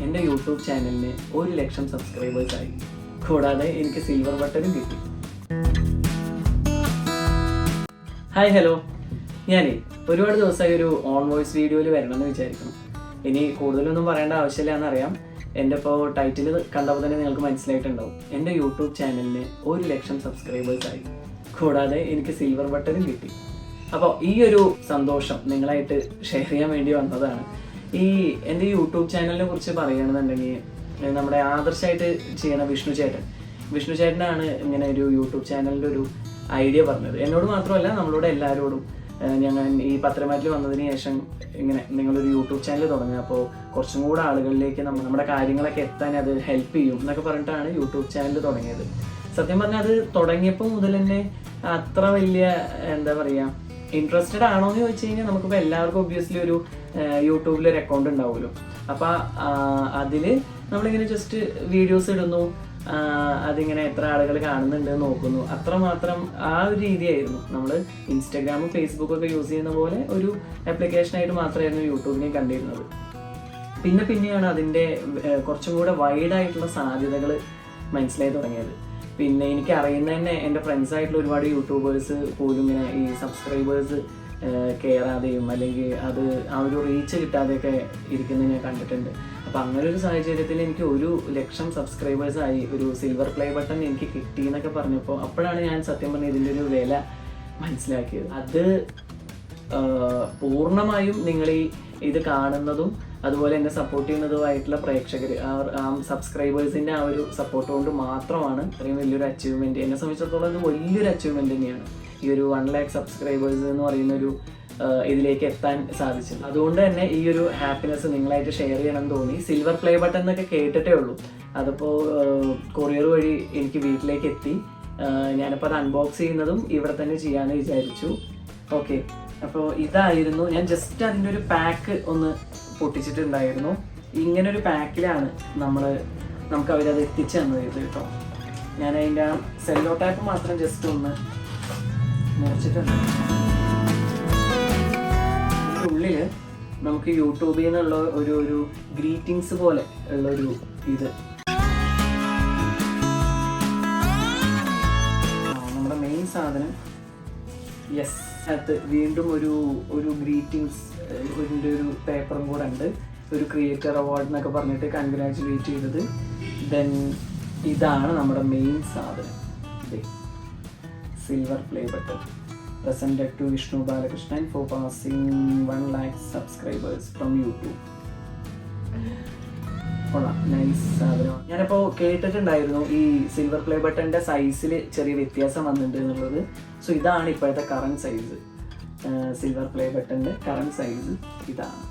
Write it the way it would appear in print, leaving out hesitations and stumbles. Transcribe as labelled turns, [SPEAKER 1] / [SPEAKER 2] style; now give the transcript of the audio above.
[SPEAKER 1] എൻ്റെ യൂട്യൂബ് ചാനലിന് 1,00,000 സബ്സ്ക്രൈബേഴ്സായി. കൂടാതെ എനിക്ക് സിൽവർ ബട്ടണും കിട്ടി. ഹായ് ഹലോ, ഞാനേ ഒരുപാട് ദിവസമായി ഒരു ഓൺ വോയിസ് വീഡിയോയിൽ വരണമെന്ന് വിചാരിക്കുന്നു. ഇനി കൂടുതലൊന്നും പറയേണ്ട ആവശ്യമില്ല എന്നറിയാം. എൻ്റെ ഇപ്പോൾ ടൈറ്റിൽ കണ്ടപ്പോൾ തന്നെ നിങ്ങൾക്ക് മനസ്സിലായിട്ടുണ്ടാവും. എൻ്റെ യൂട്യൂബ് ചാനലിന് 1,00,000 സബ്സ്ക്രൈബേഴ്സായി. കൂടാതെ എനിക്ക് സിൽവർ ബട്ടണും കിട്ടി. അപ്പോൾ ഈ ഒരു സന്തോഷം നിങ്ങളായിട്ട് ഷെയർ ചെയ്യാൻ വേണ്ടി വന്നതാണ്. ഈ എൻ്റെ യൂട്യൂബ് ചാനലിനെ കുറിച്ച് പറയുകയാണെന്നുണ്ടെങ്കിൽ, നമ്മുടെ ആദർശമായിട്ട് ചെയ്യണ വിഷ്ണു ചേട്ടനാണ് ഇങ്ങനെ ഒരു യൂട്യൂബ് ചാനലിൻ്റെ ഒരു ഐഡിയ പറഞ്ഞത്. എന്നോട് മാത്രമല്ല, നമ്മളോട് എല്ലാവരോടും. ഞങ്ങൾ ഈ പത്രമാറ്റിൽ വന്നതിന് ശേഷം ഇങ്ങനെ നിങ്ങളൊരു യൂട്യൂബ് ചാനൽ തുടങ്ങുക, അപ്പോൾ കുറച്ചും കൂടെ ആളുകളിലേക്ക് നമ്മുടെ കാര്യങ്ങളൊക്കെ എത്താൻ അത് ഹെൽപ്പ് ചെയ്യും എന്നൊക്കെ പറഞ്ഞിട്ടാണ് യൂട്യൂബ് ചാനൽ തുടങ്ങിയത്. സത്യം പറഞ്ഞാൽ അത് തുടങ്ങിയപ്പോൾ മുതൽ തന്നെ അത്ര വലിയ എന്താ പറയുക ഇൻട്രസ്റ്റഡ് ആണോ എന്ന് ചോദിച്ചു കഴിഞ്ഞാൽ, നമുക്കിപ്പോൾ എല്ലാവർക്കും ഒബ്വിയസ്ലി ഒരു യൂട്യൂബിലൊരു അക്കൗണ്ട് ഉണ്ടാവുമല്ലോ. അപ്പോൾ അതിൽ നമ്മളിങ്ങനെ ജസ്റ്റ് വീഡിയോസ് ഇടുന്നു, അതിങ്ങനെ എത്ര ആളുകൾ കാണുന്നുണ്ട് നോക്കുന്നു, അത്രമാത്രം ആ ഒരു രീതിയായിരുന്നു. നമ്മൾ ഇൻസ്റ്റാഗ്രാമും ഫേസ്ബുക്കൊക്കെ യൂസ് ചെയ്യുന്ന പോലെ ഒരു ആപ്ലിക്കേഷനായിട്ട് മാത്രമായിരുന്നു യൂട്യൂബിനെ കണ്ടിരുന്നത്. പിന്നെയാണ് അതിൻ്റെ കുറച്ചും കൂടെ വൈഡായിട്ടുള്ള സാധ്യതകൾ മനസ്സിലായി തുടങ്ങിയത്. പിന്നെ എനിക്ക് അറിയുന്ന തന്നെ എൻ്റെ ഫ്രണ്ട്സായിട്ടുള്ള ഒരുപാട് യൂട്യൂബേഴ്സ് പോലും ഇങ്ങനെ ഈ സബ്സ്ക്രൈബേഴ്സ് കയറാതെയും അല്ലെങ്കിൽ അത് ആ ഒരു റീച്ച് കിട്ടാതെയൊക്കെ ഇരിക്കുന്നത് ഞാൻ കണ്ടിട്ടുണ്ട്. അപ്പോൾ അങ്ങനെ ഒരു സാഹചര്യത്തിൽ എനിക്ക് 1,00,000 സബ്സ്ക്രൈബേഴ്സായി, ഒരു സിൽവർ പ്ലേ ബട്ടൺ എനിക്ക് കിട്ടി എന്നൊക്കെ പറഞ്ഞപ്പോൾ അപ്പോഴാണ് ഞാൻ സത്യം പറഞ്ഞാൽ ഇതിൻ്റെ ഒരു വില മനസ്സിലാക്കിയത്. അത് പൂർണ്ണമായും നിങ്ങൾ ഇത് കാണുന്നതും അതുപോലെ എന്നെ സപ്പോർട്ട് ചെയ്യുന്നതുമായിട്ടുള്ള പ്രേക്ഷകർ, ആ സബ്സ്ക്രൈബേഴ്സിൻ്റെ ആ ഒരു സപ്പോർട്ട് കൊണ്ട് മാത്രമാണ് ഇത്രയും വലിയൊരു അച്ചീവ്മെൻറ്റ്. എന്നെ സംബന്ധിച്ചിടത്തോളം ഇത് വലിയൊരു അച്ചീവ്മെൻറ്റ് തന്നെയാണ്, ഈ ഒരു 1,00,000 സബ്സ്ക്രൈബേഴ്സ് എന്ന് പറയുന്നൊരു ഇതിലേക്ക് എത്താൻ സാധിച്ചത്. അതുകൊണ്ട് തന്നെ ഈ ഒരു ഹാപ്പിനെസ് നിങ്ങളായിട്ട് ഷെയർ ചെയ്യണമെന്ന് തോന്നി. സിൽവർ പ്ലേ ബട്ടൺ എന്നൊക്കെ കേട്ടിട്ടേ ഉള്ളൂ, അതിപ്പോൾ കൊറിയർ വഴി എനിക്ക് വീട്ടിലേക്ക് എത്തി. ഞാനിപ്പോൾ അത് അൺബോക്സ് ചെയ്യുന്നതും ഇവിടെ തന്നെ ചെയ്യാമെന്ന് വിചാരിച്ചു. ഓക്കെ, അപ്പോൾ ഇതായിരുന്നു. ഞാൻ ജസ്റ്റ് അതിൻ്റെ ഒരു പാക്ക് ഒന്ന് പൊട്ടിച്ചിട്ടുണ്ടായിരുന്നു. ഇങ്ങനൊരു പാക്കിലാണ് നമുക്ക് അവരത് എത്തിച്ചു തന്നത് കേട്ടോ. ഞാൻ അതിൻ്റെ ആ സെല്ലോ ടാപ്പ് മാത്രം ജസ്റ്റ് ഒന്ന് മുറിച്ചിട്ടുണ്ട്. ഉള്ളിൽ നമുക്ക് യൂട്യൂബിൽ നിന്നുള്ള ഒരു ഗ്രീറ്റിങ്സ് പോലെ ഉള്ളൊരു ഇത്, നമ്മുടെ മെയിൻ സാധനം. യെസ്, അത് വീണ്ടും ഒരു ഗ്രീറ്റിങ്സ് ഒരു പേപ്പറും കൂടെ ഉണ്ട്, ഒരു ക്രിയേറ്റർ അവാർഡ് എന്നൊക്കെ പറഞ്ഞിട്ട് കൺഗ്രാറ്റുലേറ്റ് ചെയ്തത്. ദെൻ ഇതാണ് നമ്മുടെ മെയിൻ സാധനം, silver play button presented to Vishnu Balakrishnan for passing 1,00,000 subscribers from YouTube. Nice സാധനം. ഞാനിപ്പോൾ കേട്ടിട്ടുണ്ടായിരുന്നു ഈ സിൽവർ പ്ലേ ബട്ടൻ്റെ സൈസിൽ ചെറിയ വ്യത്യാസം വന്നിട്ടുണ്ട് എന്നുള്ളത്. സോ ഇതാണ് ഇപ്പോഴത്തെ കറണ്ട് സൈസ്, സിൽവർ പ്ലേ ബട്ടൻ്റെ കറണ്ട് സൈസ് ഇതാണ്.